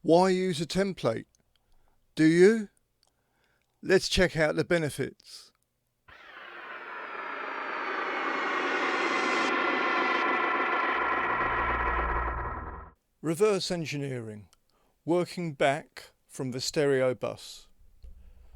Why use a template? Do you? Let's check out the benefits. Reverse engineering, working back from the stereo bus.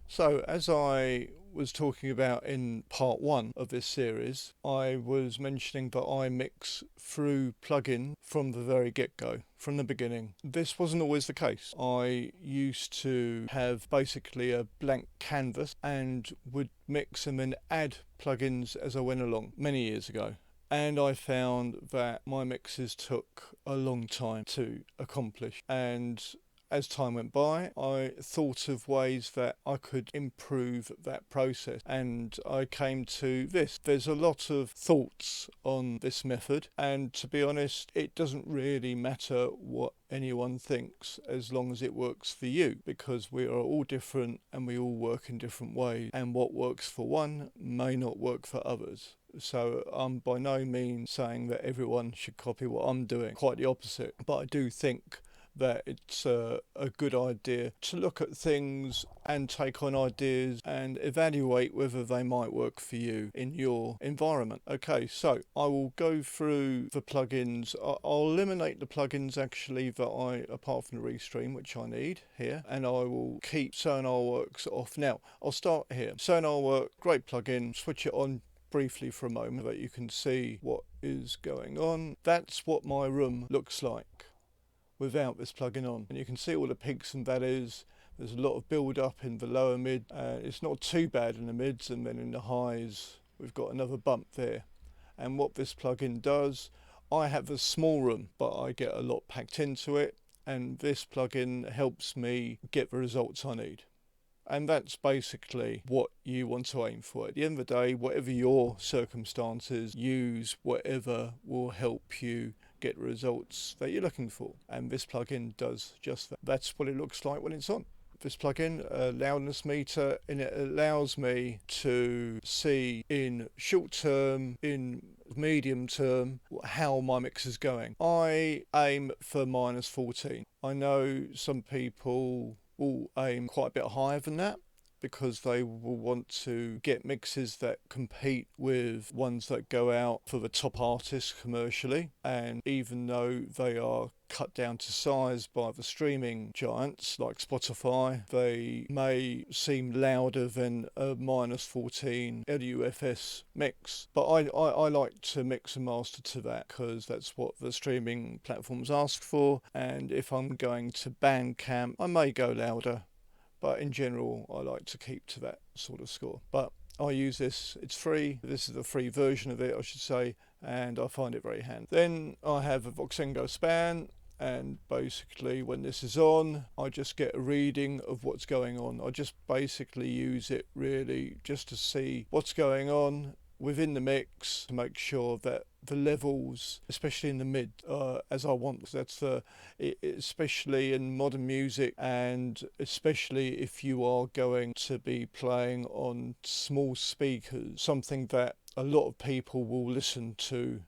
So as I was talking about in part 1 of this series, I was mentioning that I mix through plugin from the very get-go, from the beginning. This wasn't always the case. I used to have basically a blank canvas and would mix and then add plugins as I went along many years ago. And I found that my mixes took a long time to accomplish, and as time went by, I thought of ways that I could improve that process, and I came to this. There's a lot of thoughts on this method, and to be honest, it doesn't really matter what anyone thinks as long as it works for you, because we are all different and we all work in different ways, and what works for one may not work for others. So I'm by no means saying that everyone should copy what I'm doing, quite the opposite. But I do think that it's a good idea to look at things and take on ideas and evaluate whether they might work for you in your environment. Okay, so I will go through the plugins. I'll eliminate the plugins actually that apart from the Restream, which I need here, and I will keep SonarWorks off. Now, I'll start here. SonarWorks, great plugin, switch it on briefly for a moment that you can see what is going on. That's what my room looks like without this plugin on, and you can see all the peaks and valleys. There's a lot of build up in the lower mid. It's not too bad in the mids, and then in the highs we've got another bump there. And what this plugin does, I have a small room but I get a lot packed into it, and this plugin helps me get the results I need. And that's basically what you want to aim for. At the end of the day, whatever your circumstances, use whatever will help you get the results that you're looking for. And this plugin does just that. That's what it looks like when it's on. This plugin, loudness meter, and it allows me to see in short term, in medium term, how my mix is going. I aim for -14. I know some people will aim quite a bit higher than that because they will want to get mixes that compete with ones that go out for the top artists commercially, and even though they are cut down to size by the streaming giants like Spotify, they may seem louder than a -14 LUFS mix. But I like to mix and master to that because that's what the streaming platforms ask for, and if I'm going to Bandcamp I may go louder, but in general I like to keep to that sort of score. But I use this, it's free, this is the free version of it I should say, and I find it very handy. Then I have a Voxengo span, and basically when this is on I just get a reading of what's going on. I just basically use it really just to see what's going on within the mix, to make sure that the levels, especially in the mid, as I want. That's especially in modern music, and especially if you are going to be playing on small speakers, something that a lot of people will listen to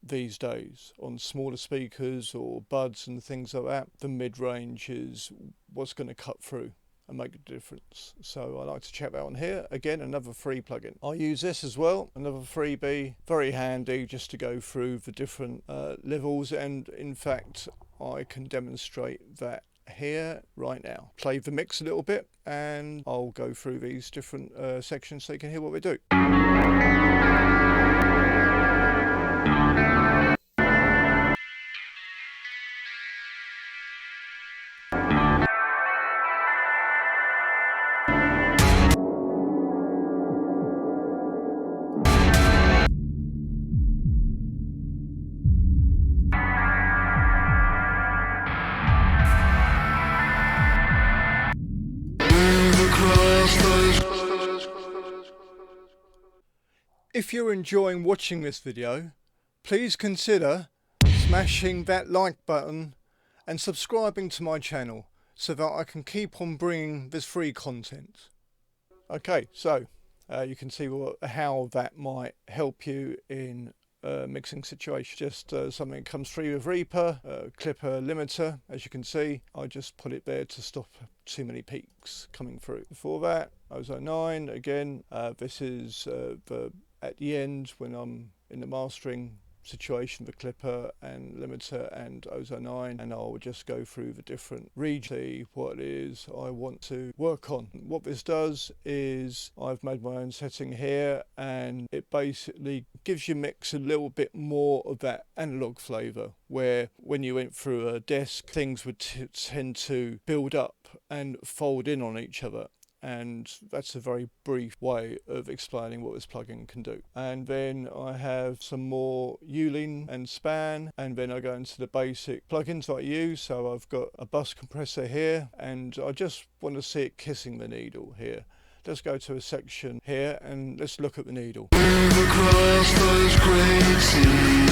these days on smaller speakers or buds and things like that. The mid-range is what's going to cut through and make a difference. So I like to check that on here. Again, another free plugin. I use this as well, another freebie, very handy just to go through the different levels, and in fact I can demonstrate that here right now. Play the mix a little bit and I'll go through these different sections so you can hear what we do. If you're enjoying watching this video, please consider smashing that like button and subscribing to my channel so that I can keep on bringing this free content. Okay, so you can see how that might help you in mixing situation. Just something that comes free with Reaper, clipper limiter, as you can see. I just put it there to stop too many peaks coming through. Before that, Ozone 9, again, this is at the end when I'm in the mastering situation, the clipper and limiter and Ozone 9, and I'll just go through the different regions, see what it is I want to work on. What this does is I've made my own setting here, and it basically gives your mix a little bit more of that analog flavour, where when you went through a desk things would tend to build up and fold in on each other. And that's a very brief way of explaining what this plugin can do. And then I have some more Uline and Span, and then I go into the basic plugins that I use. So I've got a bus compressor here, and I just want to see it kissing the needle here. Let's go to a section here and let's look at the needle. Across those great seas.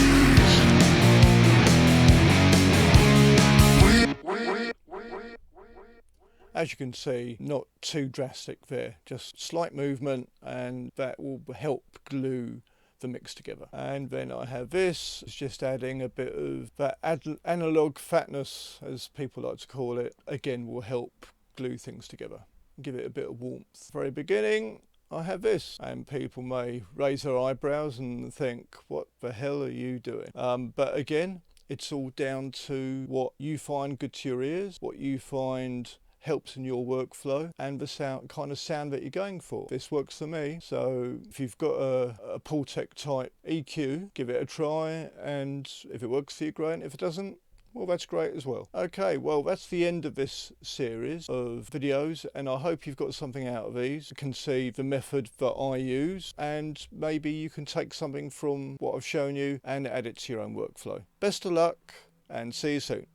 As you can see, not too drastic there, just slight movement, and that will help glue the mix together. And then I have this, it's just adding a bit of that analog fatness, as people like to call it, again will help glue things together, give it a bit of warmth. Very beginning, I have this, and people may raise their eyebrows and think, what the hell are you doing? But again, it's all down to what you find good to your ears, what you find helps in your workflow, and the kind of sound that you're going for. This works for me, so if you've got a Pultec type EQ, give it a try, and if it works for you, great. If it doesn't, well, that's great as well. Okay, well, that's the end of this series of videos, and I hope you've got something out of these. You can see the method that I use, and maybe you can take something from what I've shown you and add it to your own workflow. Best of luck, and see you soon.